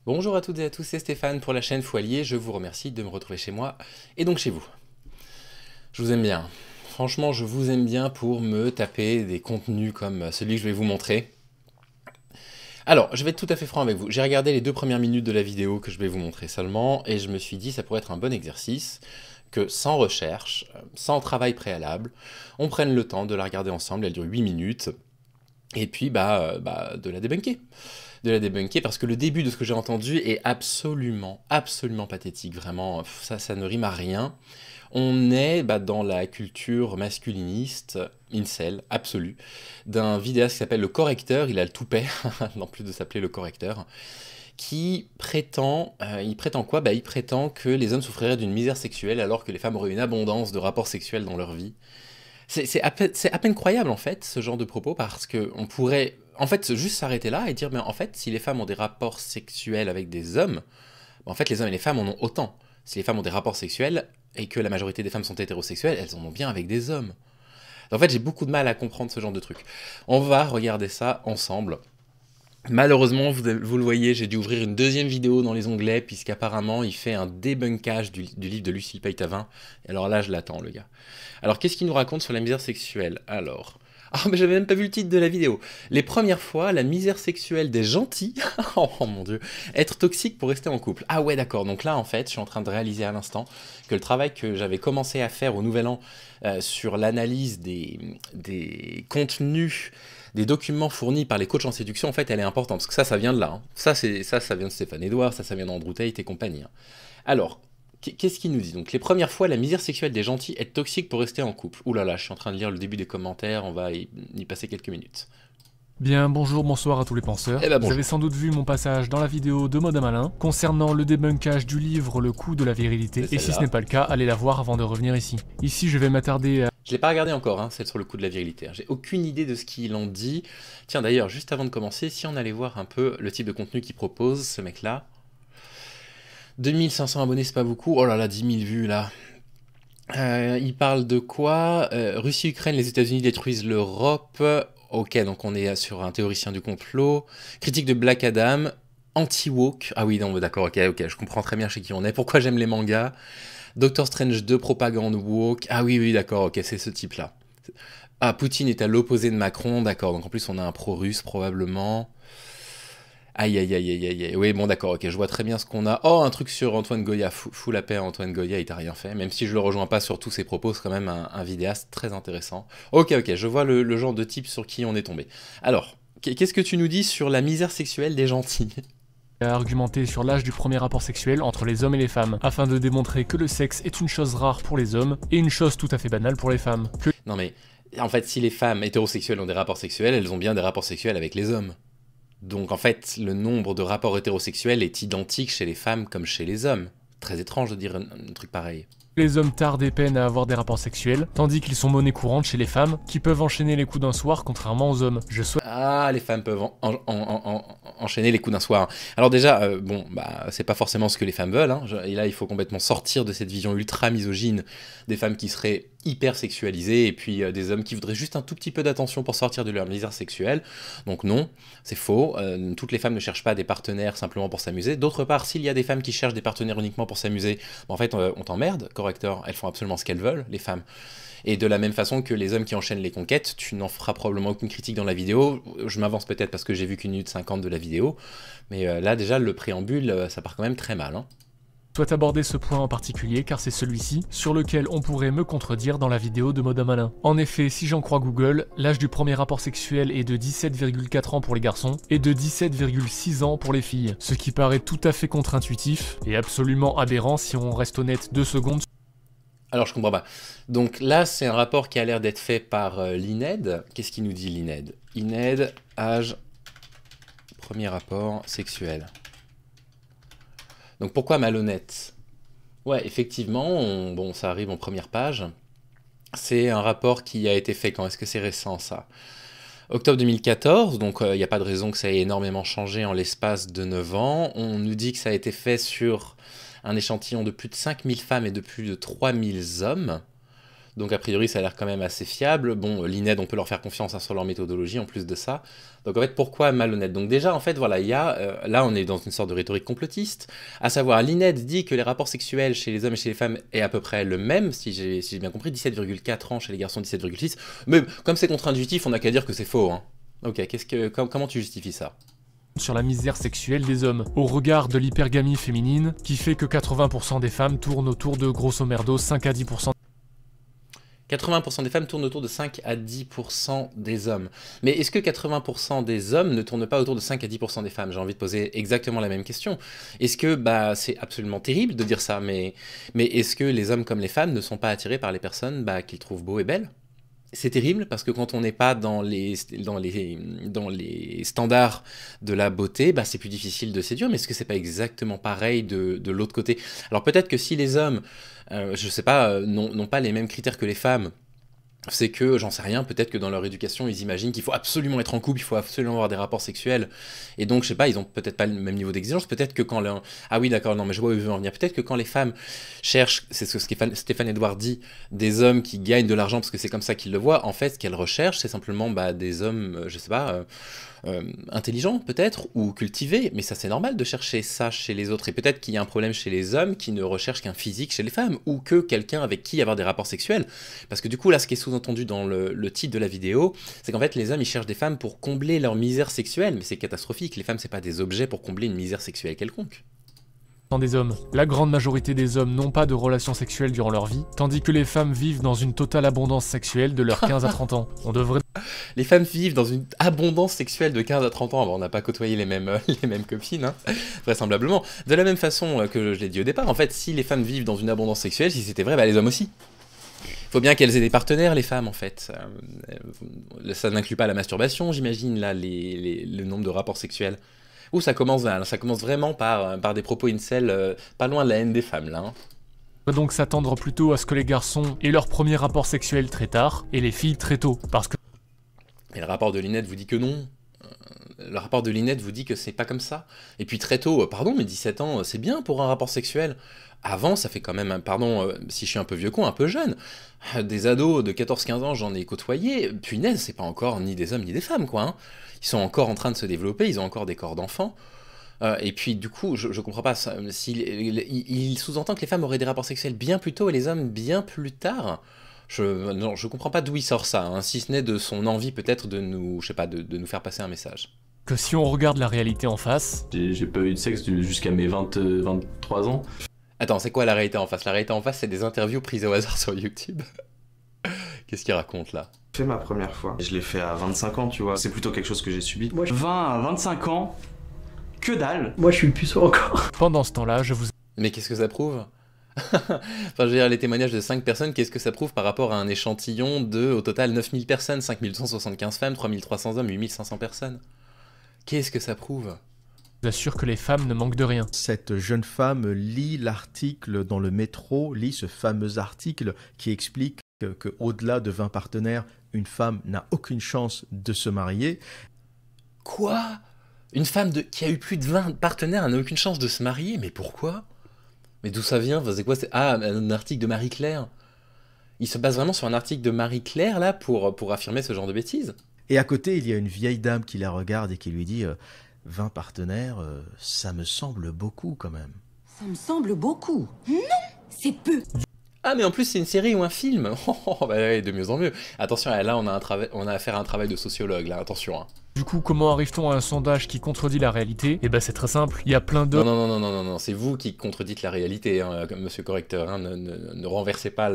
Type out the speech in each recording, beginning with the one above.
Bonjour à toutes et à tous, c'est Stéphane pour la chaîne Foilier, je vous remercie de me retrouver chez moi et donc chez vous. Je vous aime bien, franchement je vous aime bien pour me taper des contenus comme celui que je vais vous montrer. Alors, je vais être tout à fait franc avec vous, j'ai regardé les 2 premières minutes de la vidéo que je vais vous montrer seulement et je me suis dit ça pourrait être un bon exercice que sans recherche, sans travail préalable, on prenne le temps de la regarder ensemble, elle dure 8 minutes, et puis de la débunker. De la débunker parce que le début de ce que j'ai entendu est absolument pathétique, vraiment, ça ne rime à rien. On est dans la culture masculiniste, incel, absolue, d'un vidéaste qui s'appelle le Correcteur, il a le toupet, non plus de s'appeler le Correcteur, qui prétend, il prétend quoi? Il prétend que les hommes souffriraient d'une misère sexuelle alors que les femmes auraient une abondance de rapports sexuels dans leur vie. C'est à peine croyable en fait, ce genre de propos, parce que on pourrait en fait juste s'arrêter là et dire, mais en fait, si les femmes ont des rapports sexuels avec des hommes, en fait les hommes et les femmes en ont autant. Si les femmes ont des rapports sexuels et que la majorité des femmes sont hétérosexuelles, elles en ont bien avec des hommes. En fait, j'ai beaucoup de mal à comprendre ce genre de truc. On va regarder ça ensemble. Malheureusement, vous le voyez, j'ai dû ouvrir une deuxième vidéo dans les onglets, puisqu'apparemment, il fait un débunkage du livre de Lucille Peytavin. Et alors là, je l'attends, le gars. Alors, qu'est-ce qu'il nous raconte sur la misère sexuelle? Alors... Ah, mais j'avais même pas vu le titre de la vidéo. Les premières fois, la misère sexuelle des gentils. Oh mon dieu. Être toxique pour rester en couple. Ah ouais, d'accord. Donc là, en fait, je suis en train de réaliser à l'instant que le travail que j'avais commencé à faire au Nouvel An sur l'analyse des contenus, des documents fournis par les coachs en séduction, en fait, elle est importante. Parce que ça vient de là. Hein. Ça vient de Stéphane Edouard, ça vient d'Andrew Tate et compagnie. Hein. Alors, qu'est-ce qu'il nous dit? Donc, les premières fois, la misère sexuelle des gentils est toxique pour rester en couple. Ouh là là, je suis en train de lire le début des commentaires, on va y passer quelques minutes. Bien, bonjour, bonsoir à tous les penseurs. Eh ben Vous avez bonjour. sans doute vu mon passage dans la vidéo de Mode à Malin concernant le débunkage du livre Le coût de la virilité. C'est Et si ce celle-là. n'est pas le cas, allez la voir avant de revenir ici. Ici, je vais m'attarder à... Je l'ai pas regardé encore, hein, celle sur le coup de la virilité. Hein. J'ai aucune idée de ce qu'il en dit. Tiens, d'ailleurs, juste avant de commencer, si on allait voir un peu le type de contenu qu'il propose, ce mec-là. 2500 abonnés, c'est pas beaucoup. Oh là là, 10 000 vues là. Il parle de quoi? Russie, Ukraine, les États-Unis détruisent l'Europe. Ok, donc on est sur un théoricien du complot. Critique de Black Adam. Anti-woke. Ah oui, non, d'accord, ok, je comprends très bien chez qui on est. Pourquoi j'aime les mangas. Doctor Strange 2, propagande woke. Ah oui, oui, d'accord, ok, c'est ce type-là. Ah, Poutine est à l'opposé de Macron, d'accord. Donc en plus, on a un pro-russe probablement. Aïe, aïe, aïe, aïe, aïe. Oui, bon, d'accord, ok, je vois très bien ce qu'on a. Oh, un truc sur Antoine Goya. Fous la paix à Antoine Goya, il t'a rien fait. Même si je le rejoins pas sur tous ses propos, c'est quand même un vidéaste très intéressant. Ok, je vois le genre de type sur qui on est tombé. Alors, qu'est-ce que tu nous dis sur la misère sexuelle des gentils? argumenter sur l'âge du premier rapport sexuel entre les hommes et les femmes, afin de démontrer que le sexe est une chose rare pour les hommes et une chose tout à fait banale pour les femmes. Non mais, en fait, si les femmes hétérosexuelles ont des rapports sexuels, elles ont bien des rapports sexuels avec les hommes. Donc en fait, le nombre de rapports hétérosexuels est identique chez les femmes comme chez les hommes. Très étrange de dire un truc pareil. Les hommes tardent et peinent à avoir des rapports sexuels, tandis qu'ils sont monnaie courante chez les femmes, qui peuvent enchaîner les coups d'un soir contrairement aux hommes. Je souhaite... Ah, les femmes peuvent enchaîner les coups d'un soir. Alors déjà, c'est pas forcément ce que les femmes veulent. Hein. Et là, il faut complètement sortir de cette vision ultra misogyne des femmes qui seraient hyper sexualisées et puis des hommes qui voudraient juste un tout petit peu d'attention pour sortir de leur misère sexuelle. Donc non, c'est faux. Toutes les femmes ne cherchent pas des partenaires simplement pour s'amuser. D'autre part, s'il y a des femmes qui cherchent des partenaires uniquement pour s'amuser, en fait, on t'emmerde, correcteur. Elles font absolument ce qu'elles veulent, les femmes. Et de la même façon que les hommes qui enchaînent les conquêtes, tu n'en feras probablement aucune critique dans la vidéo. Je m'avance peut-être parce que j'ai vu qu'une minute 50 de la vidéo. Mais là, déjà, le préambule, ça part quand même très mal. Hein. souhaite aborder ce point en particulier car c'est celui-ci sur lequel on pourrait me contredire dans la vidéo de Mode à Malin. En effet, si j'en crois Google, l'âge du premier rapport sexuel est de 17,4 ans pour les garçons et de 17,6 ans pour les filles, ce qui paraît tout à fait contre-intuitif et absolument aberrant si on reste honnête 2 secondes. Alors, je comprends pas. Donc là, c'est un rapport qui a l'air d'être fait par l'INED. Qu'est-ce qu'il nous dit l'INED? INED, âge, premier rapport sexuel. Donc pourquoi malhonnête? Ouais, effectivement, bon, ça arrive en première page. C'est un rapport qui a été fait quand? Est-ce que c'est récent, ça? Octobre 2014, donc il n'y a pas de raison que ça ait énormément changé en l'espace de 9 ans. On nous dit que ça a été fait sur un échantillon de plus de 5000 femmes et de plus de 3000 hommes. Donc a priori ça a l'air quand même assez fiable. Bon, l'INED on peut leur faire confiance hein, sur leur méthodologie en plus de ça. Donc en fait pourquoi malhonnête? Donc déjà en fait voilà, il y a, là on est dans une sorte de rhétorique complotiste, à savoir l'INED dit que les rapports sexuels chez les hommes et chez les femmes est à peu près le même, si j'ai bien compris, 17,4 ans chez les garçons, 17,6. Mais comme c'est contre-intuitif, on n'a qu'à dire que c'est faux. Hein. Ok, comment tu justifies ça? Sur la misère sexuelle des hommes, au regard de l'hypergamie féminine, qui fait que 80% des femmes tournent autour de grosso merdo 5 à 10%. 80% des femmes tournent autour de 5 à 10% des hommes. Mais est-ce que 80% des hommes ne tournent pas autour de 5 à 10% des femmes? J'ai envie de poser exactement la même question. Est-ce que, c'est absolument terrible de dire ça, mais est-ce que les hommes comme les femmes ne sont pas attirés par les personnes qu'ils trouvent beaux et belles? C'est terrible parce que quand on n'est pas dans les standards de la beauté, c'est plus difficile de séduire, mais est-ce que c'est pas exactement pareil de l'autre côté? Alors peut-être que si les hommes, je sais pas, n'ont pas les mêmes critères que les femmes, c'est que, j'en sais rien, peut-être que dans leur éducation, ils imaginent qu'il faut absolument être en couple, il faut absolument avoir des rapports sexuels, et donc, je sais pas, ils ont peut-être pas le même niveau d'exigence, peut-être que quand Ah oui, d'accord, non, mais je vois où il veut en venir, peut-être que quand les femmes cherchent, c'est ce que Stéphane Edouard dit, des hommes qui gagnent de l'argent parce que c'est comme ça qu'ils le voient, en fait, ce qu'elles recherchent, c'est simplement des hommes, je sais pas... intelligents peut-être, ou cultivés, mais ça c'est normal de chercher ça chez les autres, et peut-être qu'il y a un problème chez les hommes qui ne recherchent qu'un physique chez les femmes, ou que quelqu'un avec qui avoir des rapports sexuels, parce que du coup là ce qui est sous-entendu dans le titre de la vidéo, c'est qu'en fait les hommes ils cherchent des femmes pour combler leur misère sexuelle, mais c'est catastrophique, les femmes c'est pas des objets pour combler une misère sexuelle quelconque. Des hommes. La grande majorité des hommes n'ont pas de relations sexuelles durant leur vie, tandis que les femmes vivent dans une totale abondance sexuelle de leurs 15 à 30 ans. On devrait... Les femmes vivent dans une abondance sexuelle de 15 à 30 ans. On n'a pas côtoyé les mêmes copines, hein, vraisemblablement. De la même façon que je l'ai dit au départ, en fait, si les femmes vivent dans une abondance sexuelle, si c'était vrai, les hommes aussi. Il faut bien qu'elles aient des partenaires, les femmes, en fait. Ça n'inclut pas la masturbation, j'imagine, là, le nombre de rapports sexuels. Ouh, ça commence vraiment par des propos incel, pas loin de la haine des femmes, là. On va donc s'attendre plutôt à ce que les garçons aient leur premier rapport sexuel très tard, et les filles très tôt, parce que... Mais le rapport de l'INED vous dit que non. Le rapport de l'INED vous dit que c'est pas comme ça. Et puis très tôt, pardon, mais 17 ans, c'est bien pour un rapport sexuel. Avant, ça fait quand même, pardon, si je suis un peu vieux con, un peu jeune. Des ados de 14-15 ans, j'en ai côtoyé. Punaise, c'est pas encore ni des hommes ni des femmes, quoi. Hein. Ils sont encore en train de se développer, ils ont encore des corps d'enfants. Et puis du coup, je comprends pas, il sous-entend que les femmes auraient des rapports sexuels bien plus tôt et les hommes bien plus tard. Je comprends pas d'où il sort ça, hein, si ce n'est de son envie peut-être de nous, je sais pas, de nous faire passer un message. Que si on regarde la réalité en face... J'ai pas eu de sexe jusqu'à mes 23 ans. Attends, c'est quoi la réalité en face? La réalité en face, c'est des interviews prises au hasard sur YouTube. Qu'est-ce qu'il raconte là? J'ai fait ma première fois. Je l'ai fait à 25 ans, tu vois. C'est plutôt quelque chose que j'ai subi. Moi, 20 à 25 ans, que dalle. Moi, je suis le puceau encore. Pendant ce temps-là, je vous... Mais qu'est-ce que ça prouve? Enfin, je veux dire, les témoignages de 5 personnes, qu'est-ce que ça prouve par rapport à un échantillon de, au total, 9000 personnes, 5275 femmes, 3300 hommes, 8500 personnes? Qu'est-ce que ça prouve? Je vous assure que les femmes ne manquent de rien. Cette jeune femme lit l'article dans le métro, lit ce fameux article qui explique qu'au-delà de 20 partenaires, une femme n'a aucune chance de se marier. Quoi? Une femme qui a eu plus de 20 partenaires n'a aucune chance de se marier? Mais pourquoi? Mais d'où ça vient? Enfin, c'est quoi? Un article de Marie-Claire. Il se base vraiment sur un article de Marie-Claire, là, pour affirmer ce genre de bêtises? Et à côté, il y a une vieille dame qui la regarde et qui lui dit 20 partenaires, ça me semble beaucoup quand même. Ça me semble beaucoup. Non, c'est peu. Ah, mais en plus, c'est une série ou un film. Ouais, de mieux en mieux. Attention, là, on a affaire à un travail de sociologue, là, attention. Hein. Du coup, comment arrive-t-on à un sondage qui contredit la réalité? Eh ben, c'est très simple, il y a plein de... Non, c'est vous qui contredites la réalité, hein, monsieur correcteur. Hein, ne renversez pas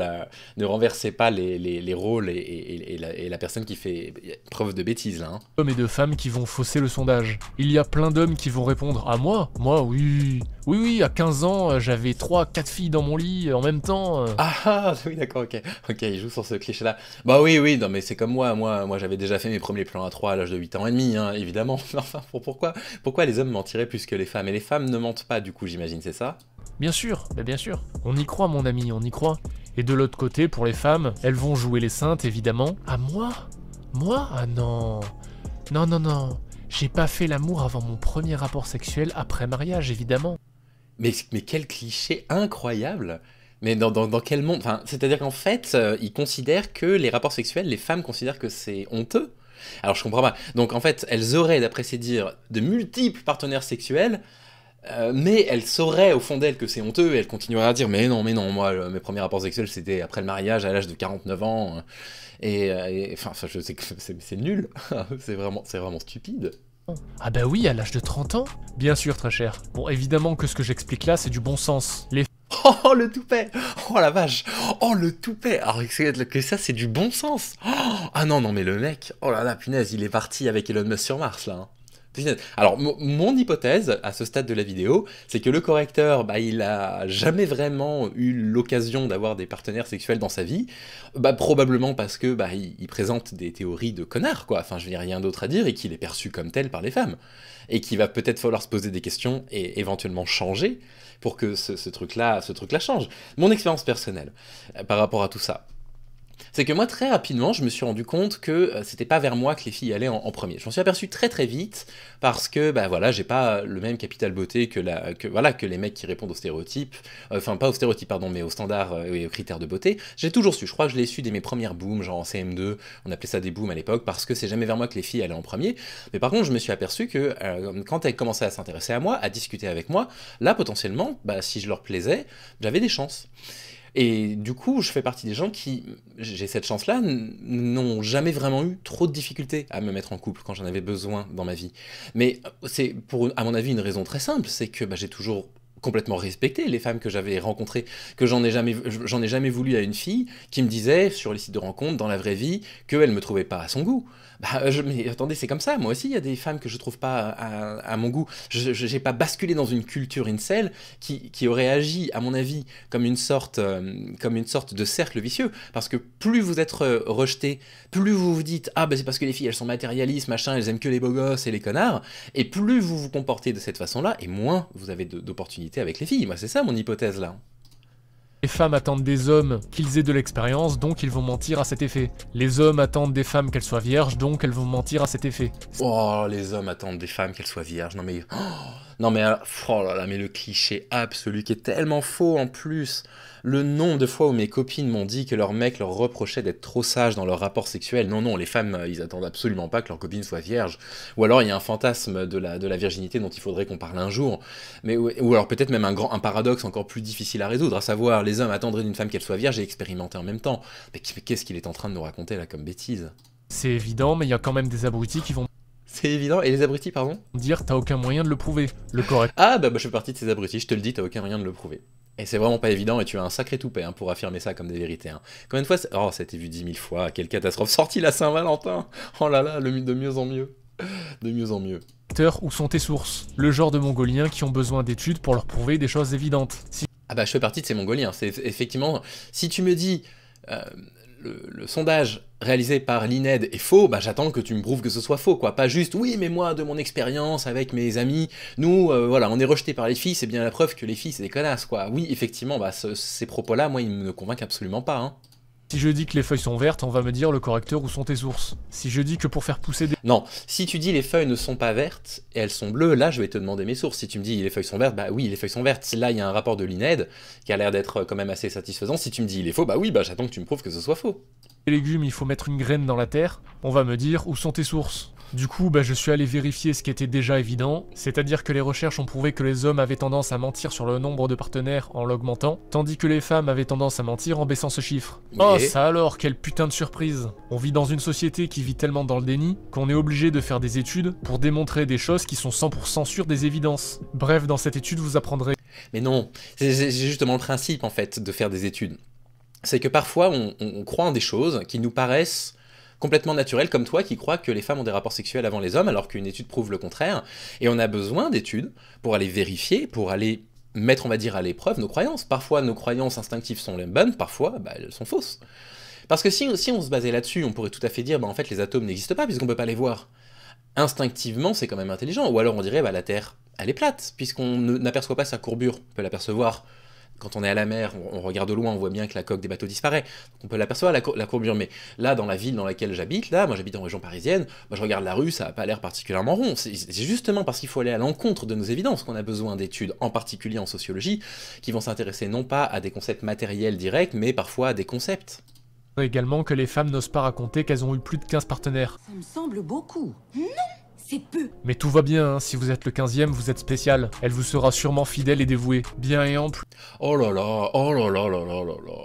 les rôles et la personne qui fait preuve de bêtises, là. Hein. Hommes et de femmes qui vont fausser le sondage. Il y a plein d'hommes qui vont répondre « Ah, moi, oui. Oui, à 15 ans, j'avais 3-4 filles dans mon lit en même temps. » Ah, oui, d'accord, ok, il joue sur ce cliché-là. Bah oui, non, mais c'est comme moi j'avais déjà fait mes premiers plans à 3 à l'âge de 8 ans et demi, hein, évidemment. Enfin, pourquoi les hommes mentiraient plus que les femmes? Et les femmes ne mentent pas, du coup, j'imagine, c'est ça? Bien sûr, bien sûr. On y croit, mon ami, on y croit. Et de l'autre côté, pour les femmes, elles vont jouer les saintes, évidemment. Ah, moi? Ah non. Non. J'ai pas fait l'amour avant mon premier rapport sexuel après mariage, évidemment. Mais quel cliché incroyable! Mais dans quel monde? Enfin, c'est-à-dire qu'en fait, ils considèrent que les rapports sexuels, les femmes considèrent que c'est honteux. Alors je comprends pas. Donc en fait, elles auraient, d'après ces dires, de multiples partenaires sexuels, mais elles sauraient au fond d'elles que c'est honteux, et elles continueraient à dire mais non, moi, mes premiers rapports sexuels c'était après le mariage à l'âge de 49 ans, enfin, je sais que c'est nul, c'est vraiment stupide. Ah bah oui, à l'âge de 30 ans. Bien sûr, très cher. Bon, évidemment que ce que j'explique là, c'est du bon sens. Les Oh, le toupet! Oh la vache! Oh, le toupet! Alors que ça, c'est du bon sens! Oh, ah non, mais le mec, oh là là, punaise, il est parti avec Elon Musk sur Mars, là. Hein. Punaise. Alors, mon hypothèse, à ce stade de la vidéo, c'est que le correcteur, bah, il a jamais vraiment eu l'occasion d'avoir des partenaires sexuels dans sa vie, bah, probablement parce que, bah, il présente des théories de connard, quoi. Enfin, je veux dire, rien d'autre à dire, et qu'il est perçu comme tel par les femmes. Et qu'il va peut-être falloir se poser des questions et éventuellement changer pour que ce truc-là change. Mon expérience personnelle par rapport à tout ça, c'est que moi, très rapidement, je me suis rendu compte que c'était pas vers moi que les filles allaient en premier. Je m'en suis aperçu très très vite, parce que, bah voilà, j'ai pas le même capital beauté que les mecs qui répondent aux stéréotypes, enfin pas aux stéréotypes, pardon, mais aux standards et aux critères de beauté. J'ai toujours su, je crois que je l'ai su dès mes premières booms, genre en CM2, on appelait ça des booms à l'époque, parce que c'est jamais vers moi que les filles allaient en premier. Mais par contre, je me suis aperçu que quand elles commençaient à s'intéresser à moi, à discuter avec moi, là, potentiellement, bah, si je leur plaisais, j'avais des chances. Et du coup, je fais partie des gens qui, j'ai cette chance-là, n'ont jamais vraiment eu trop de difficultés à me mettre en couple quand j'en avais besoin dans ma vie. Mais c'est, à mon avis, une raison très simple, c'est que bah, j'ai toujours complètement respecté les femmes que j'avais rencontrées, que j'en ai jamais voulu à une fille qui me disait, sur les sites de rencontres, dans la vraie vie, qu'elle me trouvait pas à son goût. Bah, mais attendez, c'est comme ça, moi aussi il y a des femmes que je trouve pas à mon goût. J'ai pas basculé dans une culture incel qui aurait agi, à mon avis, comme une sorte de cercle vicieux, parce que plus vous êtes rejeté, plus vous vous dites « Ah bah c'est parce que les filles elles sont matérialistes, machin, elles aiment que les beaux gosses et les connards », et plus vous vous comportez de cette façon-là, et moins vous avez d'opportunités avec les filles. Moi c'est ça mon hypothèse là. Les femmes attendent des hommes qu'ils aient de l'expérience, donc ils vont mentir à cet effet. Les hommes attendent des femmes qu'elles soient vierges, donc elles vont mentir à cet effet. Oh, les hommes attendent des femmes qu'elles soient vierges. Non mais... non mais... Oh là là, mais le cliché absolu qui est tellement faux en plus. Le nombre de fois où mes copines m'ont dit que leur mec leur reprochait d'être trop sage dans leur rapport sexuel. Non, les femmes, ils attendent absolument pas que leur copine soit vierge. Ou alors il y a un fantasme de la virginité dont il faudrait qu'on parle un jour. Mais, ou alors peut-être même un paradoxe encore plus difficile à résoudre, à savoir les hommes attendraient d'une femme qu'elle soit vierge et expérimenter en même temps. Mais qu'est-ce qu'il est en train de nous raconter là comme bêtise? C'est évident, mais il y a quand même des abrutis qui vont... C'est évident, et les abrutis, pardon? Dire t'as aucun moyen de le prouver. Le correct. Ah bah je fais partie de ces abrutis, je te le dis, t'as aucun moyen de le prouver. Et c'est vraiment pas évident, et tu as un sacré toupet hein, pour affirmer ça comme des vérités. Hein. Combien de fois oh, ça a été vu 10 000 fois, quelle catastrophe. Sorti la Saint-Valentin. Oh là là, de mieux en mieux. De mieux en mieux. Où sont tes sources? Le genre de Mongoliens qui ont besoin d'études pour leur prouver des choses évidentes. Ah bah je fais partie de ces Mongoliens, c'est effectivement... Si tu me dis... Le sondage réalisé par l'INED est faux, bah j'attends que tu me prouves que ce soit faux, quoi. Pas juste, oui, mais moi, de mon expérience avec mes amis, nous, voilà, on est rejeté par les filles, c'est bien la preuve que les filles, c'est des connasses, quoi. Oui, effectivement, bah ces propos-là, moi, ils me convainquent absolument pas, hein. Si je dis que les feuilles sont vertes, on va me dire le correcteur où sont tes sources. Si je dis que pour faire pousser des... Non, si tu dis les feuilles ne sont pas vertes et elles sont bleues, là je vais te demander mes sources. Si tu me dis les feuilles sont vertes, bah oui, les feuilles sont vertes. Là il y a un rapport de l'INED qui a l'air d'être quand même assez satisfaisant. Si tu me dis il est faux, bah oui, bah j'attends que tu me prouves que ce soit faux. Les légumes, il faut mettre une graine dans la terre, on va me dire où sont tes sources. Du coup, bah, je suis allé vérifier ce qui était déjà évident, c'est-à-dire que les recherches ont prouvé que les hommes avaient tendance à mentir sur le nombre de partenaires en l'augmentant, tandis que les femmes avaient tendance à mentir en baissant ce chiffre. Oh ça alors, quelle putain de surprise! On vit dans une société qui vit tellement dans le déni qu'on est obligé de faire des études pour démontrer des choses qui sont 100% sûres des évidences. Bref, dans cette étude, vous apprendrez... Mais non, c'est justement le principe en fait de faire des études. C'est que parfois on croit en des choses qui nous paraissent complètement naturelles, comme toi qui crois que les femmes ont des rapports sexuels avant les hommes alors qu'une étude prouve le contraire, et on a besoin d'études pour aller vérifier, pour aller mettre on va dire à l'épreuve nos croyances. Parfois nos croyances instinctives sont les bonnes, parfois bah, elles sont fausses. Parce que si on se basait là-dessus, on pourrait tout à fait dire bah, en fait les atomes n'existent pas puisqu'on peut pas les voir. Instinctivement c'est quand même intelligent, ou alors on dirait bah, la Terre elle est plate, puisqu'on n'aperçoit pas sa courbure, on peut l'apercevoir Quand on est à la mer, on regarde de loin, on voit bien que la coque des bateaux disparaît. Donc on peut l'apercevoir, la courbure. Mais là, dans la ville dans laquelle j'habite, là, moi j'habite en région parisienne, je regarde la rue, ça n'a pas l'air particulièrement rond. C'est justement parce qu'il faut aller à l'encontre de nos évidences qu'on a besoin d'études, en particulier en sociologie, qui vont s'intéresser non pas à des concepts matériels directs, mais parfois à des concepts. Également que les femmes n'osent pas raconter qu'elles ont eu plus de 15 partenaires. Ça me semble beaucoup. Non, c'est peu. Mais tout va bien, hein. Si vous êtes le 15e, vous êtes spécial. Elle vous sera sûrement fidèle et dévouée. Bien et ample. Oh là là, oh là là là là là là.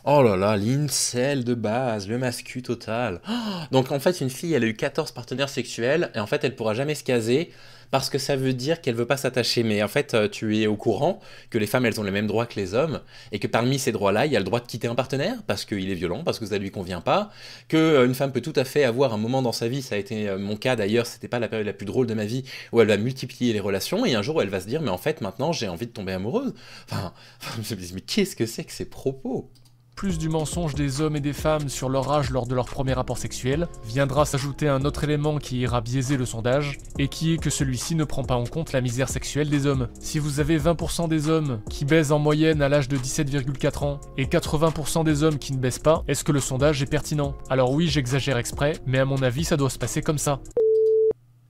Oh là là, l'incel de base, le mascu total. Oh, donc en fait, une fille, elle a eu 14 partenaires sexuels, et en fait, elle pourra jamais se caser, parce que ça veut dire qu'elle veut pas s'attacher. Mais en fait, tu es au courant que les femmes, elles ont les mêmes droits que les hommes, et que parmi ces droits-là, il y a le droit de quitter un partenaire, parce qu'il est violent, parce que ça lui convient pas, que une femme peut tout à fait avoir un moment dans sa vie, ça a été mon cas d'ailleurs, c'était pas la période la plus drôle de ma vie, où elle va multiplier les relations, et un jour, elle va se dire, mais en fait, maintenant, j'ai envie de tomber amoureuse. Enfin, je me dis, mais qu'est-ce que c'est que ces propos ? Plus du mensonge des hommes et des femmes sur leur âge lors de leur premier rapport sexuel, viendra s'ajouter un autre élément qui ira biaiser le sondage, et qui est que celui-ci ne prend pas en compte la misère sexuelle des hommes. Si vous avez 20% des hommes qui baisent en moyenne à l'âge de 17,4 ans, et 80% des hommes qui ne baissent pas, est-ce que le sondage est pertinent? Alors oui, j'exagère exprès, mais à mon avis, ça doit se passer comme ça.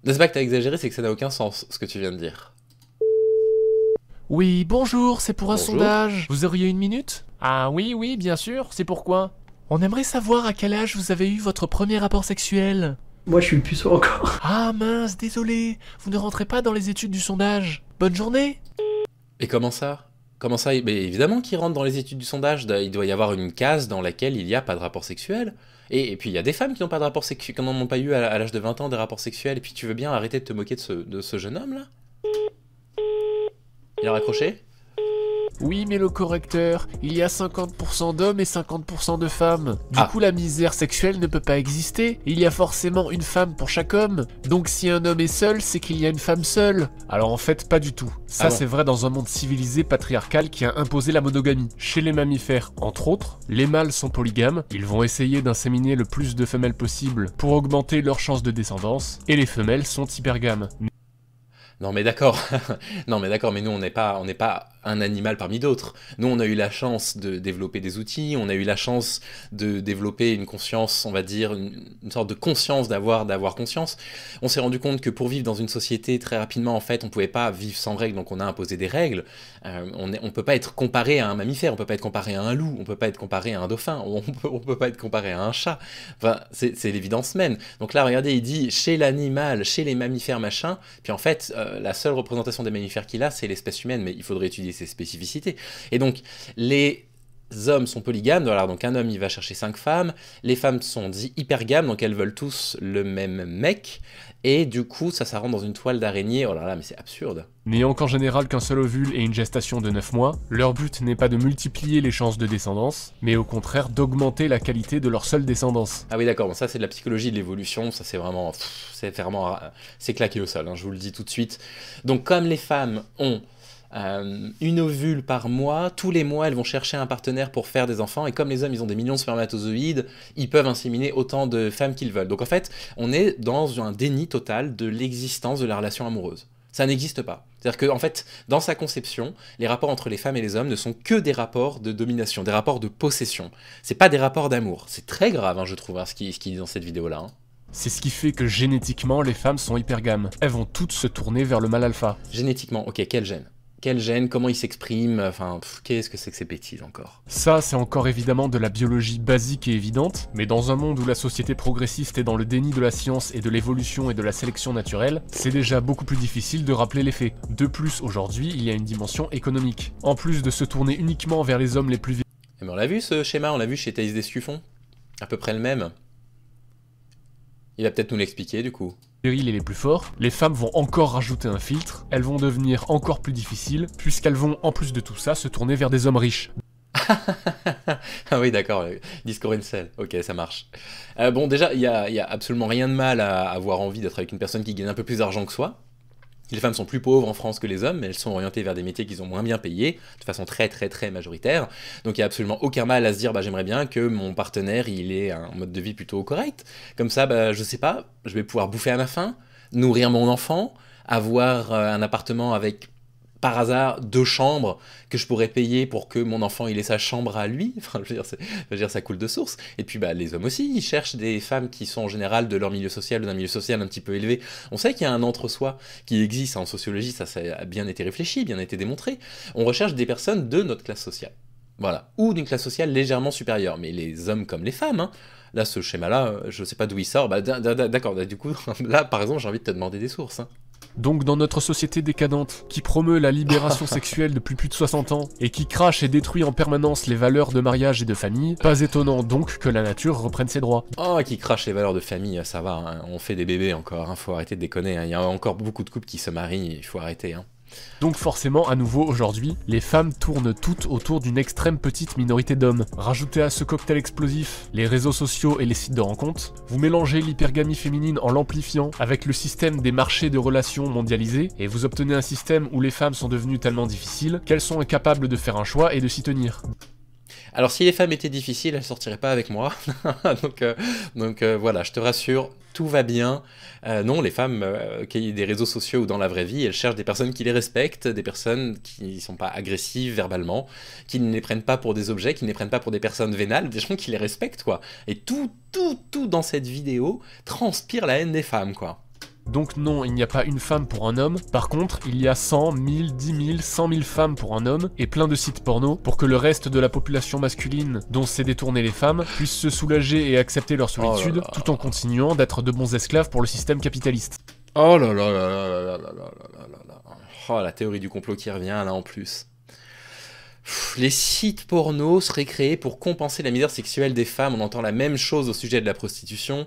C'est pas que t'as exagéré, c'est que ça n'a aucun sens, ce que tu viens de dire. Oui, bonjour, c'est pour un Bonjour. sondage. Vous auriez une minute? Ah oui, bien sûr, c'est pourquoi? On aimerait savoir à quel âge vous avez eu votre premier rapport sexuel. Moi, je suis puceau encore. Ah mince, désolé, vous ne rentrez pas dans les études du sondage. Bonne journée. Et comment ça? Comment ça? Mais évidemment qu'il rentre dans les études du sondage, il doit y avoir une case dans laquelle il n'y a pas de rapport sexuel. Et puis il y a des femmes qui n'ont pas de rapport sexuel, qui n'en ont pas eu à l'âge de 20 ans des rapports sexuels, et puis tu veux bien arrêter de te moquer de ce jeune homme là? Il a raccroché? Oui, mais le correcteur, il y a 50% d'hommes et 50% de femmes. Du coup, la misère sexuelle ne peut pas exister. Il y a forcément une femme pour chaque homme. Donc si un homme est seul, c'est qu'il y a une femme seule. Alors en fait, pas du tout. Ça, c'est vrai dans un monde civilisé patriarcal qui a imposé la monogamie. Chez les mammifères, entre autres, les mâles sont polygames. Ils vont essayer d'inséminer le plus de femelles possible pour augmenter leurs chances de descendance. Et les femelles sont hypergames. Non mais d'accord, non mais d'accord, mais nous on n'est pas un animal parmi d'autres. Nous on a eu la chance de développer des outils, on a eu la chance de développer une conscience, on va dire, une sorte de conscience d'avoir conscience. On s'est rendu compte que pour vivre dans une société très rapidement, en fait, on pouvait pas vivre sans règles, donc on a imposé des règles. On peut pas être comparé à un mammifère, on peut pas être comparé à un loup, on peut pas être comparé à un dauphin, on peut pas être comparé à un chat. Enfin, c'est l'évidence même. Donc là, regardez, il dit chez l'animal, chez les mammifères, machin, puis en fait, la seule représentation des mammifères qu'il a, c'est l'espèce humaine, mais il faudrait étudier ses spécificités. Et donc, les hommes sont polygames, voilà, donc un homme, il va chercher 5 femmes, les femmes sont hypergames, donc elles veulent tous le même mec, et du coup, ça rentre dans une toile d'araignée, oh là là, mais c'est absurde. N'ayant qu'en général qu'un seul ovule et une gestation de 9 mois, leur but n'est pas de multiplier les chances de descendance, mais au contraire d'augmenter la qualité de leur seule descendance. Ah oui d'accord, bon, ça c'est de la psychologie de l'évolution, ça c'est vraiment, c'est claqué au sol, hein, je vous le dis tout de suite. Donc comme les femmes ont une ovule par mois, tous les mois elles vont chercher un partenaire pour faire des enfants, et comme les hommes ils ont des millions de spermatozoïdes, ils peuvent inséminer autant de femmes qu'ils veulent. Donc en fait, on est dans un déni total de l'existence de la relation amoureuse. Ça n'existe pas. C'est-à-dire que, en fait, dans sa conception, les rapports entre les femmes et les hommes ne sont que des rapports de domination, des rapports de possession. C'est pas des rapports d'amour. C'est très grave, hein, je trouve, hein, ce qu'il dit dans cette vidéo-là. Hein. C'est ce qui fait que génétiquement, les femmes sont hypergames. Elles vont toutes se tourner vers le mâle alpha. Génétiquement, ok, quel gène? Quel gène? Comment il s'exprime? Enfin, qu'est-ce que c'est que ces bêtises encore? Ça, c'est encore évidemment de la biologie basique et évidente, mais dans un monde où la société progressiste est dans le déni de la science et de l'évolution et de la sélection naturelle, c'est déjà beaucoup plus difficile de rappeler les faits. De plus, aujourd'hui, il y a une dimension économique. En plus de se tourner uniquement vers les hommes les plus vieux. Mais on l'a vu ce schéma, on l'a vu chez Thaïs Descuffon. À peu près le même. Il va peut-être nous l'expliquer du coup. Et les plus forts, les femmes vont encore rajouter un filtre, elles vont devenir encore plus difficiles, puisqu'elles vont, en plus de tout ça, se tourner vers des hommes riches. Ah oui, d'accord, discours incel, ok, ça marche. Bon, déjà, il y a absolument rien de mal à avoir envie d'être avec une personne qui gagne un peu plus d'argent que soi. Les femmes sont plus pauvres en France que les hommes, mais elles sont orientées vers des métiers qu'ils ont moins bien payés, de façon très majoritaire. Donc il n'y a absolument aucun mal à se dire, bah, j'aimerais bien que mon partenaire il ait un mode de vie plutôt correct. Comme ça, bah, je sais pas, je vais pouvoir bouffer à ma faim, nourrir mon enfant, avoir un appartement avec par hasard 2 chambres que je pourrais payer pour que mon enfant il ait sa chambre à lui. Enfin, je veux dire, ça coule de source. Et puis bah, les hommes aussi, ils cherchent des femmes qui sont en général de leur milieu social ou d'un milieu social un petit peu élevé. On sait qu'il y a un entre-soi qui existe en sociologie, ça a bien été réfléchi, bien été démontré. On recherche des personnes de notre classe sociale. Voilà. Ou d'une classe sociale légèrement supérieure. Mais les hommes comme les femmes, hein. Là, ce schéma-là, je sais pas d'où il sort. Bah, d'accord, du coup, là, par exemple, j'ai envie de te demander des sources, hein. Donc dans notre société décadente, qui promeut la libération sexuelle depuis plus de 60 ans, et qui crache et détruit en permanence les valeurs de mariage et de famille, pas étonnant donc que la nature reprenne ses droits. Oh, qui crache les valeurs de famille, ça va, hein. On fait des bébés encore, hein. Faut arrêter de déconner, hein. Il y a encore beaucoup de couples qui se marient, il faut arrêter, hein. Donc forcément, à nouveau, aujourd'hui, les femmes tournent toutes autour d'une extrême petite minorité d'hommes. Rajoutez à ce cocktail explosif les réseaux sociaux et les sites de rencontres, vous mélangez l'hypergamie féminine en l'amplifiant avec le système des marchés de relations mondialisés, et vous obtenez un système où les femmes sont devenues tellement difficiles qu'elles sont incapables de faire un choix et de s'y tenir. Alors si les femmes étaient difficiles, elles sortiraient pas avec moi. donc voilà, je te rassure, tout va bien. Non, les femmes qui ont des réseaux sociaux ou dans la vraie vie, elles cherchent des personnes qui les respectent, des personnes qui ne sont pas agressives verbalement, qui ne les prennent pas pour des objets, qui ne les prennent pas pour des personnes vénales, des gens qui les respectent, quoi. Et tout dans cette vidéo transpire la haine des femmes, quoi. Donc non, il n'y a pas une femme pour un homme, par contre, il y a 100, 1000, 10 000, 100 000 femmes pour un homme, et plein de sites porno, pour que le reste de la population masculine, dont s'est détourné les femmes, puisse se soulager et accepter leur solitude, tout en continuant d'être de bons esclaves pour le système capitaliste. Oh là là là là là là là là là là là. Oh, la théorie du complot qui revient, là, en plus. Les sites porno seraient créés pour compenser la misère sexuelle des femmes, on entend la même chose au sujet de la prostitution.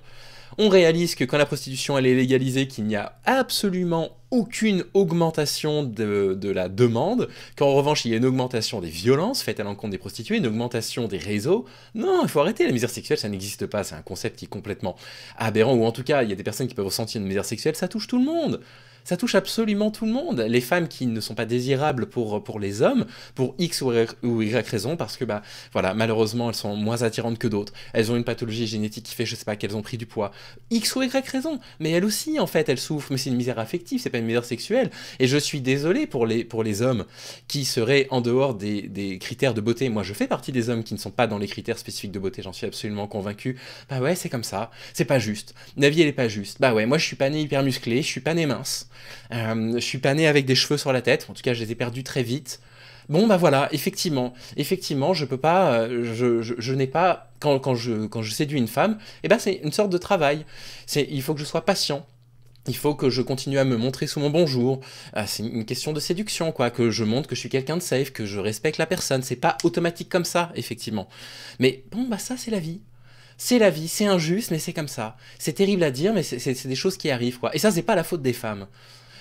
On réalise que quand la prostitution elle est légalisée, qu'il n'y a absolument aucune augmentation de la demande, qu'en revanche il y a une augmentation des violences faites à l'encontre des prostituées, une augmentation des réseaux. Non, il faut arrêter, la misère sexuelle ça n'existe pas, c'est un concept qui est complètement aberrant, ou en tout cas il y a des personnes qui peuvent ressentir une misère sexuelle, ça touche tout le monde. Ça touche absolument tout le monde. Les femmes qui ne sont pas désirables pour les hommes, pour X ou Y raison, parce que bah voilà, malheureusement elles sont moins attirantes que d'autres. Elles ont une pathologie génétique qui fait, je sais pas, qu'elles ont pris du poids. X ou Y raison. Mais elles aussi, en fait, elles souffrent. Mais c'est une misère affective, c'est pas une misère sexuelle. Et je suis désolé pour les hommes qui seraient en dehors des critères de beauté. Moi, je fais partie des hommes qui ne sont pas dans les critères spécifiques de beauté. J'en suis absolument convaincu. Bah ouais, c'est comme ça. C'est pas juste. La vie, elle est pas juste. Bah ouais, moi, je suis pas né hyper musclé, je suis pas né mince. Je suis pas né avec des cheveux sur la tête, en tout cas je les ai perdus très vite. Bon bah voilà, effectivement, je peux pas, je n'ai pas, quand je séduis une femme, eh ben c'est une sorte de travail. Il faut que je sois patient. Il faut que je continue à me montrer sous mon bon jour. C'est une question de séduction, quoi, que je montre que je suis quelqu'un de safe, que je respecte la personne. C'est pas automatique comme ça, effectivement. Mais bon bah ça c'est la vie. C'est la vie, c'est injuste, mais c'est comme ça. C'est terrible à dire, mais c'est des choses qui arrivent, quoi. Et ça, c'est pas la faute des femmes.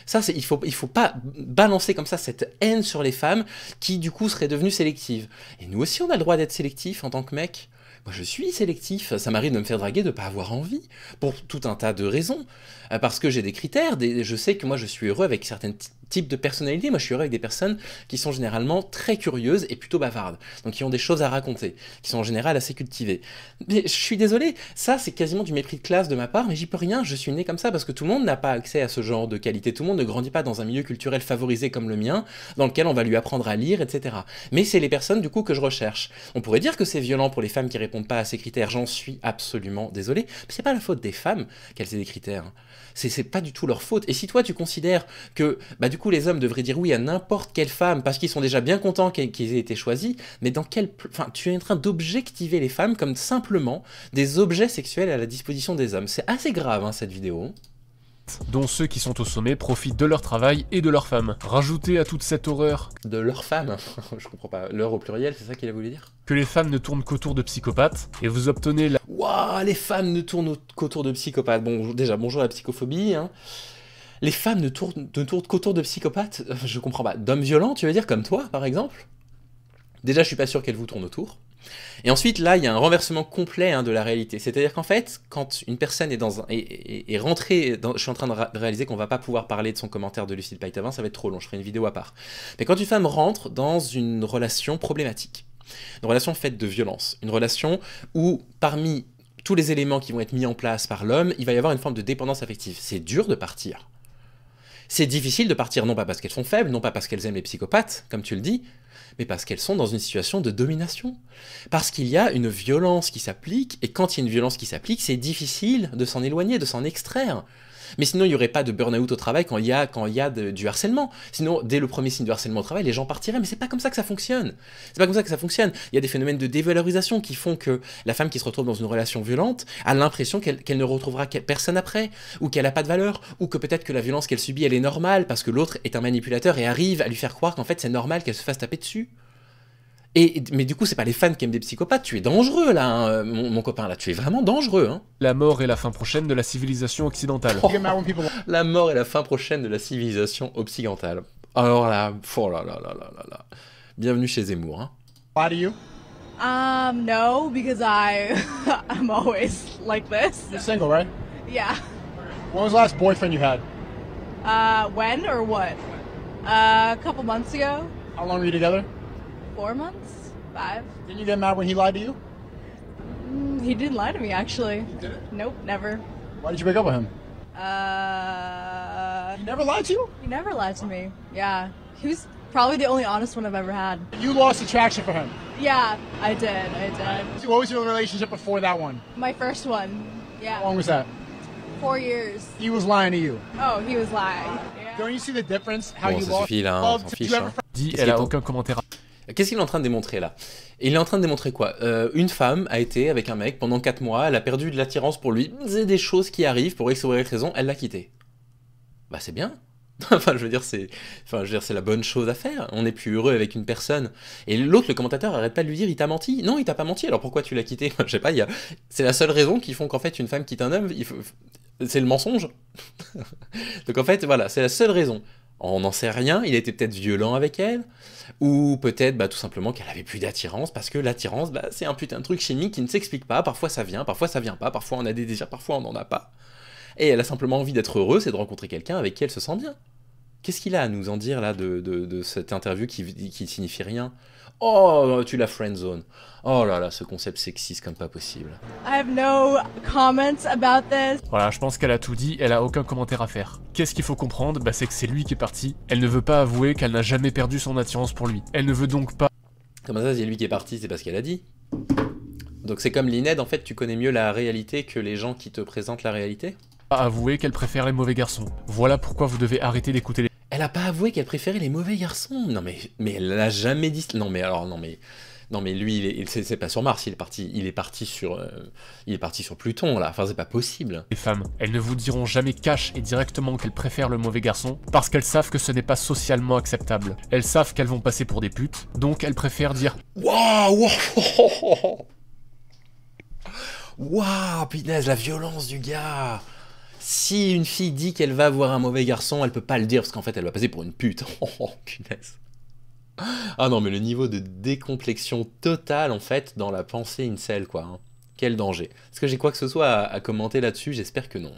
Ça, il faut pas balancer comme ça cette haine sur les femmes qui, du coup, seraient devenues sélectives. Et nous aussi, on a le droit d'être sélectif en tant que mec. Moi, je suis sélectif. Ça m'arrive de me faire draguer, de pas avoir envie, pour tout un tas de raisons. Parce que j'ai des critères. Je sais que moi, je suis heureux avec certains types de personnalités. Moi, je suis heureux avec des personnes qui sont généralement très curieuses et plutôt bavardes. Donc, qui ont des choses à raconter, qui sont en général assez cultivées. Mais je suis désolé, ça, c'est quasiment du mépris de classe de ma part, mais j'y peux rien. Je suis né comme ça parce que tout le monde n'a pas accès à ce genre de qualité. Tout le monde ne grandit pas dans un milieu culturel favorisé comme le mien, dans lequel on va lui apprendre à lire, etc. Mais c'est les personnes, du coup, que je recherche. On pourrait dire que c'est violent pour les femmes qui répondent pas à ces critères. J'en suis absolument désolé. Mais c'est pas la faute des femmes qu'elles aient des critères. C'est pas du tout leur faute. Et si toi, tu considères que, bah, du coup, les hommes devraient dire oui à n'importe quelle femme parce qu'ils sont déjà bien contents qu'ils aient été choisis, mais dans quel... Enfin, tu es en train d'objectiver les femmes comme simplement des objets sexuels à la disposition des hommes. C'est assez grave, hein, cette vidéo. Dont ceux qui sont au sommet profitent de leur travail et de leurs femmes. Rajoutez à toute cette horreur... De leurs femmes. Je comprends pas. Leur au pluriel, c'est ça qu'il a voulu dire? Que les femmes ne tournent qu'autour de psychopathes, et vous obtenez la... Waouh, les femmes ne tournent qu'autour de psychopathes. Bon, déjà, bonjour la psychophobie, hein. Les femmes ne tournent qu'autour de psychopathes? Je comprends pas. D'hommes violents, tu veux dire, comme toi, par exemple? Déjà, je suis pas sûr qu'elles vous tournent autour. Et ensuite, là, il y a un renversement complet, hein, de la réalité. C'est-à-dire qu'en fait, quand une personne est rentrée... Je suis en train de réaliser qu'on va pas pouvoir parler de son commentaire de Lucille Paitavin, ça va être trop long, je ferai une vidéo à part. Mais quand une femme rentre dans une relation problématique, une relation faite de violence, une relation où, parmi tous les éléments qui vont être mis en place par l'homme, il va y avoir une forme de dépendance affective. C'est dur de partir. C'est difficile de partir non pas parce qu'elles sont faibles, non pas parce qu'elles aiment les psychopathes, comme tu le dis, mais parce qu'elles sont dans une situation de domination. Parce qu'il y a une violence qui s'applique, et quand il y a une violence qui s'applique, c'est difficile de s'en éloigner, de s'en extraire. Mais sinon, il n'y aurait pas de burn-out au travail quand il y a du harcèlement. Sinon, dès le premier signe de harcèlement au travail, les gens partiraient. Mais c'est pas comme ça que ça fonctionne. C'est pas comme ça que ça fonctionne. Il y a des phénomènes de dévalorisation qui font que la femme qui se retrouve dans une relation violente a l'impression qu'elle ne retrouvera personne après, ou qu'elle n'a pas de valeur, ou que peut-être que la violence qu'elle subit, elle est normale, parce que l'autre est un manipulateur et arrive à lui faire croire qu'en fait c'est normal qu'elle se fasse taper dessus. Mais du coup, c'est pas les fans qui aiment des psychopathes, tu es dangereux là, hein, mon copain, là, tu es vraiment dangereux. Hein. La mort est la fin prochaine de la civilisation occidentale. La mort est la fin prochaine de la civilisation occidentale. Alors là, oh là là là là là là. Bienvenue chez Zemmour. Hein. Why do you? No, because I'm always like this. You're single, right? Yeah. When was the last boyfriend you had? When or what? A couple months ago. How long were you together? 4 months? 5? Didn't you get mad when he lied to you? He didn't lie to me, actually. Did it? Nope, never. Why did you break up with him? He never lied to you? He never lied to me. Yeah. He was probably the only honest one I've ever had. You lost attraction for him. Yeah, I did. So what was your relationship before that one? My first one. Yeah. How long was that? 4 years. He was lying to you. Oh, he was lying. Yeah. Don't you see the difference? How Bon, you ça lost suffit là, hein, on love s'en to fiche. you ever Hein. Dit, Qu'est-ce elle qu'il a est en- aucun commentaire. Qu'est-ce qu'il est en train de démontrer là? Il est en train de démontrer quoi? Une femme a été avec un mec pendant 4 mois, elle a perdu de l'attirance pour lui, c'est des choses qui arrivent pour X ou Y raison, elle l'a quitté. Bah c'est bien. Enfin, je veux dire, c'est la bonne chose à faire. On n'est plus heureux avec une personne. Et l'autre, le commentateur, arrête pas de lui dire, il t'a menti. Non, il t'a pas menti. Alors pourquoi tu l'as quitté? Je sais pas. C'est la seule raison qui font qu'en fait une femme quitte un homme. C'est le mensonge. Donc en fait, voilà, c'est la seule raison. On n'en sait rien. Il était peut-être violent avec elle, ou peut-être, tout simplement qu'elle avait plus d'attirance, parce que l'attirance, c'est un putain de truc chimique qui ne s'explique pas. Parfois ça vient pas. Parfois on a des désirs, parfois on n'en a pas. Et elle a simplement envie d'être heureuse et de rencontrer quelqu'un avec qui elle se sent bien. Qu'est-ce qu'il a à nous en dire là de cette interview qui signifie rien? Oh, tu l'as friendzone. Oh là là, ce concept sexiste comme pas possible. I have no comments about this. Voilà, je pense qu'elle a tout dit, elle a aucun commentaire à faire. Qu'est-ce qu'il faut comprendre? C'est que c'est lui qui est parti. Elle ne veut pas avouer qu'elle n'a jamais perdu son attirance pour lui. Elle ne veut donc pas... Comment ça, si lui qui est parti, c'est parce qu'elle a dit? Donc c'est comme l'INED, en fait, tu connais mieux la réalité que les gens qui te présentent la réalité? avouer qu'elle préfère les mauvais garçons. Voilà pourquoi vous devez arrêter d'écouter les... Elle a pas avoué qu'elle préférait les mauvais garçons. Non mais elle l'a jamais dit. Non mais lui, c'est pas sur Mars. Il est parti sur Pluton là. Enfin c'est pas possible. Les femmes, elles ne vous diront jamais cash et directement qu'elles préfèrent le mauvais garçon parce qu'elles savent que ce n'est pas socialement acceptable. Elles savent qu'elles vont passer pour des putes, donc elles préfèrent dire Waouh, waouh, punaise, la violence du gars. Si une fille dit qu'elle va voir un mauvais garçon, elle peut pas le dire parce qu'en fait elle va passer pour une pute. Oh, punaise. Ah non, mais le niveau de décomplexion totale en fait dans la pensée incel quoi. Hein. Quel danger. Est-ce que j'ai quoi que ce soit à commenter là-dessus? J'espère que non.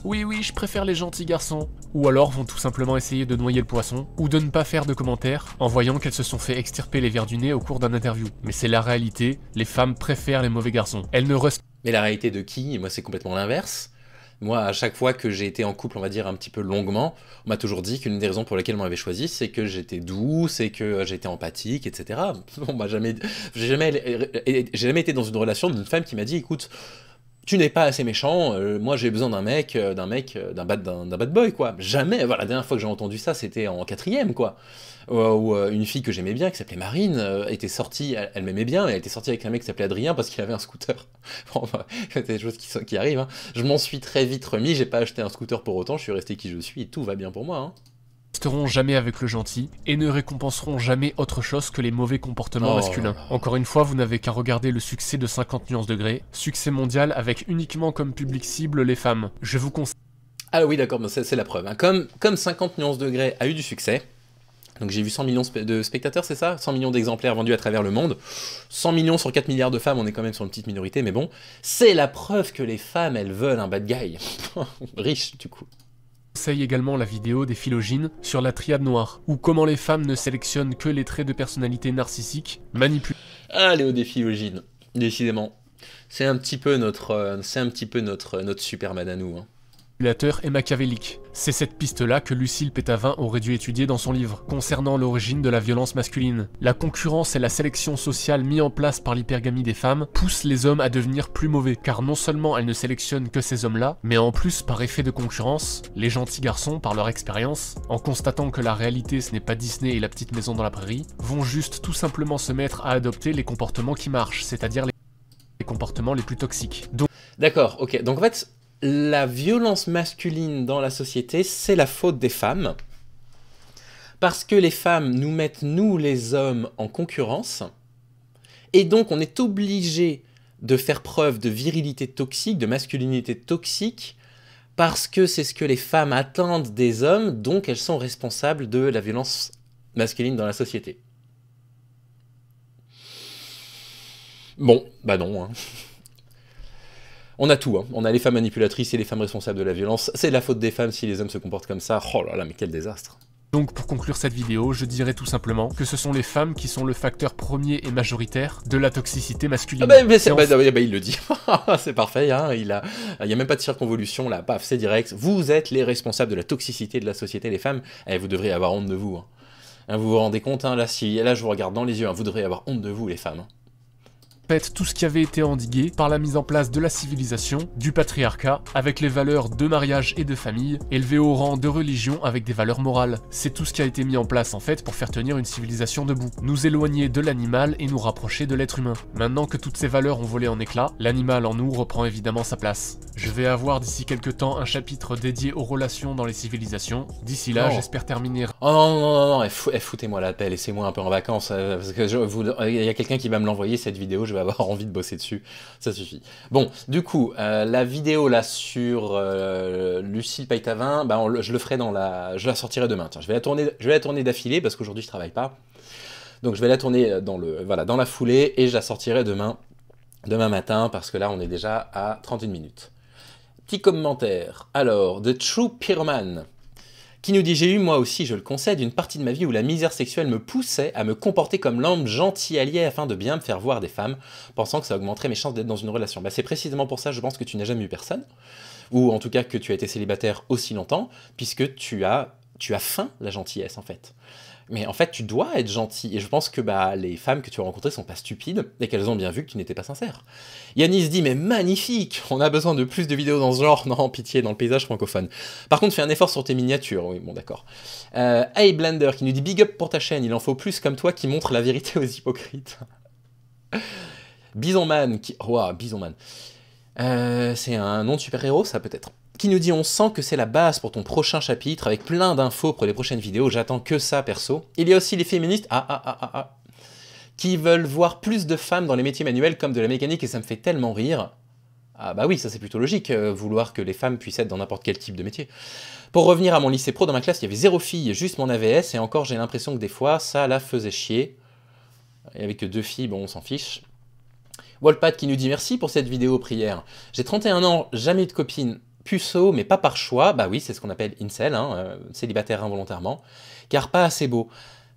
oui, je préfère les gentils garçons. Ou alors vont tout simplement essayer de noyer le poisson, ou de ne pas faire de commentaires, en voyant qu'elles se sont fait extirper les vers du nez au cours d'un interview. Mais c'est la réalité, les femmes préfèrent les mauvais garçons. Elles ne restent... Mais la réalité de qui? Moi c'est complètement l'inverse. Moi, à chaque fois que j'ai été en couple, on va dire un petit peu longuement, on m'a toujours dit qu'une des raisons pour lesquelles on m'avait choisi, c'est que j'étais doux, c'est que j'étais empathique, etc. On m'a jamais... J'ai jamais été dans une relation d'une femme qui m'a dit, écoute, tu n'es pas assez méchant, moi j'ai besoin d'un bad boy, quoi. Jamais, voilà, la dernière fois que j'ai entendu ça, c'était en 4e, quoi. Où une fille que j'aimais bien, qui s'appelait Marine, était sortie, elle m'aimait bien, mais elle était sortie avec un mec qui s'appelait Adrien parce qu'il avait un scooter. Bon, c'est des choses qui arrivent, hein. Je m'en suis très vite remis, j'ai pas acheté un scooter pour autant, je suis resté qui je suis et tout va bien pour moi, hein. Resteront jamais avec le gentil et ne récompenseront jamais autre chose que les mauvais comportements masculins. Encore une fois, vous n'avez qu'à regarder le succès de 50 nuances degrés, succès mondial avec uniquement comme public cible les femmes. Je vous conseille... Ah oui d'accord, c'est la preuve, hein. Comme 50 nuances degrés a eu du succès, donc j'ai vu 100 millions de spectateurs, c'est ça? 100 millions d'exemplaires vendus à travers le monde, 100 millions sur 4 milliards de femmes, on est quand même sur une petite minorité, mais bon, c'est la preuve que les femmes, elles veulent un bad guy, riche du coup. Conseille également la vidéo des Philogines sur la triade noire, ou comment les femmes ne sélectionnent que les traits de personnalité narcissiques, manipulés. Ah, Léo des Philogines, décidément. C'est un petit peu notre Superman à nous. Hein. et machiavélique. C'est cette piste-là que Lucille Pétavin aurait dû étudier dans son livre, concernant l'origine de la violence masculine. La concurrence et la sélection sociale mis en place par l'hypergamie des femmes poussent les hommes à devenir plus mauvais, car non seulement elles ne sélectionnent que ces hommes-là, mais en plus, par effet de concurrence, les gentils garçons, par leur expérience, en constatant que la réalité ce n'est pas Disney et la petite maison dans la prairie, vont juste tout simplement se mettre à adopter les comportements qui marchent, c'est-à-dire les comportements les plus toxiques. D'accord, ok. Donc en fait, la violence masculine dans la société, c'est la faute des femmes. Parce que les femmes nous mettent, nous les hommes, en concurrence. Et donc on est obligé de faire preuve de virilité toxique, de masculinité toxique, parce que c'est ce que les femmes attendent des hommes, donc elles sont responsables de la violence masculine dans la société. Bon, bah non, hein. On a tout, hein. On a les femmes manipulatrices et les femmes responsables de la violence. C'est la faute des femmes si les hommes se comportent comme ça. Oh là là, mais quel désastre. Donc pour conclure cette vidéo, je dirais tout simplement que ce sont les femmes qui sont le facteur premier et majoritaire de la toxicité masculine. Ah bah, il le dit. C'est parfait, hein. Il y a même pas de circonvolution là, paf, c'est direct. Vous êtes les responsables de la toxicité de la société, les femmes. Eh, vous devriez avoir honte de vous. Hein. Vous vous rendez compte, hein, là je vous regarde dans les yeux, hein, vous devriez avoir honte de vous les femmes. Hein. Tout ce qui avait été endigué par la mise en place de la civilisation, du patriarcat, avec les valeurs de mariage et de famille, élevé au rang de religion avec des valeurs morales. C'est tout ce qui a été mis en place en fait pour faire tenir une civilisation debout, nous éloigner de l'animal et nous rapprocher de l'être humain. Maintenant que toutes ces valeurs ont volé en éclats, l'animal en nous reprend évidemment sa place. Je vais avoir d'ici quelques temps un chapitre dédié aux relations dans les civilisations. D'ici là, j'espère terminer... Oh non, foutez-moi la paix, laissez-moi un peu en vacances, parce que il y a quelqu'un qui va me l'envoyer cette vidéo, je vais avoir envie de bosser dessus, ça suffit. Bon, du coup, la vidéo là sur Lucille Pétavin, bah, je le ferai je la sortirai demain. Tiens, je vais la tourner d'affilée parce qu'aujourd'hui je travaille pas. Donc je vais la tourner dans la foulée et je la sortirai demain matin parce que là on est déjà à 31 minutes. Petit commentaire. Alors, The True Pyroman qui nous dit « J'ai eu, moi aussi, je le concède, une partie de ma vie où la misère sexuelle me poussait à me comporter comme l'homme gentil allié afin de bien me faire voir des femmes, pensant que ça augmenterait mes chances d'être dans une relation. » Bah, c'est précisément pour ça, je pense que tu n'as jamais eu personne, ou en tout cas que tu as été célibataire aussi longtemps, puisque tu as faim la gentillesse, en fait. Mais en fait, tu dois être gentil, et je pense que les femmes que tu as rencontrées sont pas stupides, et qu'elles ont bien vu que tu n'étais pas sincère. Yanis dit, mais magnifique, on a besoin de plus de vidéos dans ce genre, non, pitié, dans le paysage francophone. Par contre, fais un effort sur tes miniatures, oui, bon, d'accord. Hey Blender, qui nous dit, big up pour ta chaîne, il en faut plus comme toi qui montre la vérité aux hypocrites. Bisonman, Bisonman. C'est un nom de super-héros, ça, peut-être. Qui nous dit, on sent que c'est la base pour ton prochain chapitre, avec plein d'infos pour les prochaines vidéos, j'attends que ça, perso. Il y a aussi les féministes, qui veulent voir plus de femmes dans les métiers manuels comme de la mécanique, et ça me fait tellement rire. Ah bah oui, ça c'est plutôt logique, vouloir que les femmes puissent être dans n'importe quel type de métier. Pour revenir à mon lycée pro, dans ma classe, il y avait 0 filles, juste mon AVS, et encore j'ai l'impression que des fois, ça la faisait chier. Il n'y avait que 2 filles, bon, on s'en fiche. Wallpad qui nous dit, merci pour cette vidéo prière. J'ai 31 ans, jamais eu de copine. Puceau, mais pas par choix, bah oui, c'est ce qu'on appelle incel, célibataire involontairement, car pas assez beau.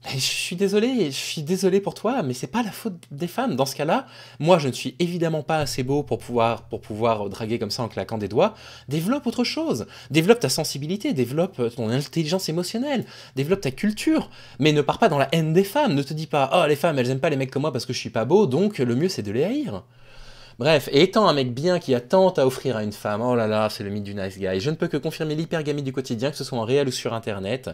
Mais je suis désolé pour toi, mais c'est pas la faute des femmes. Dans ce cas-là, moi je ne suis évidemment pas assez beau pour pouvoir draguer comme ça en claquant des doigts. Développe autre chose, développe ta sensibilité, développe ton intelligence émotionnelle, développe ta culture, mais ne pars pas dans la haine des femmes. Ne te dis pas, oh les femmes elles aiment pas les mecs comme moi parce que je suis pas beau, donc le mieux c'est de les haïr. Bref, et étant un mec bien qui a tant à offrir à une femme, oh là là, c'est le mythe du nice guy, je ne peux que confirmer l'hypergamie du quotidien, que ce soit en réel ou sur internet.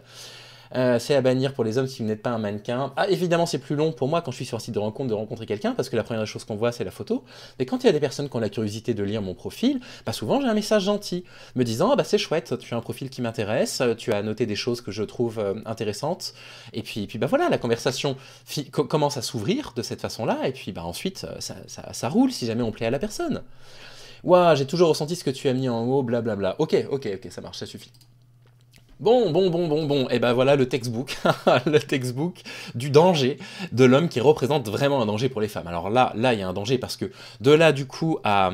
C'est à bannir pour les hommes si vous n'êtes pas un mannequin. Ah, évidemment, c'est plus long pour moi quand je suis sur un site de rencontre de rencontrer quelqu'un, parce que la première chose qu'on voit, c'est la photo. Mais quand il y a des personnes qui ont la curiosité de lire mon profil, souvent j'ai un message gentil, me disant c'est chouette, tu as un profil qui m'intéresse, tu as noté des choses que je trouve intéressantes, et puis voilà, la conversation commence à s'ouvrir de cette façon-là, et puis ensuite, ça roule si jamais on plaît à la personne. Ouah, j'ai toujours ressenti ce que tu as mis en haut, blablabla. Ok, ça marche, ça suffit. Bon, et voilà le textbook, le textbook du danger de l'homme qui représente vraiment un danger pour les femmes. Alors là, il y a un danger parce que de là, du coup, à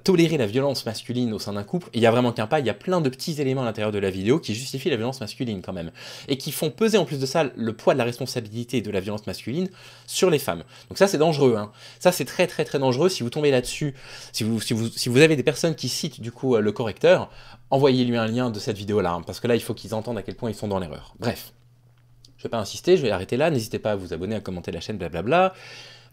tolérer la violence masculine au sein d'un couple, il y a vraiment qu'un pas, il y a plein de petits éléments à l'intérieur de la vidéo qui justifient la violence masculine quand même, et qui font peser en plus de ça le poids de la responsabilité de la violence masculine sur les femmes. Donc ça, c'est dangereux, hein. Ça, c'est très dangereux si vous tombez là-dessus, si vous avez des personnes qui citent du coup le correcteur, envoyez-lui un lien de cette vidéo-là, hein, parce que là, il faut qu'ils entendent à quel point ils sont dans l'erreur. Bref, je vais pas insister, je vais arrêter là, n'hésitez pas à vous abonner, à commenter la chaîne, blablabla.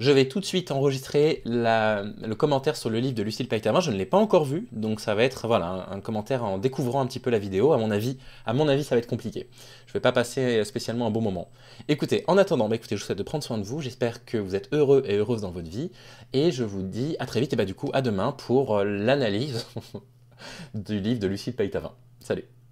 Je vais tout de suite enregistrer le commentaire sur le livre de Lucille Peytavin, je ne l'ai pas encore vu, donc ça va être voilà, un commentaire en découvrant un petit peu la vidéo, à mon avis ça va être compliqué. Je ne vais pas passer spécialement un bon moment. Écoutez, en attendant, écoutez, je vous souhaite de prendre soin de vous, j'espère que vous êtes heureux et heureuses dans votre vie, et je vous dis à très vite, et du coup à demain pour l'analyse du livre de Lucille Peytavin. Salut!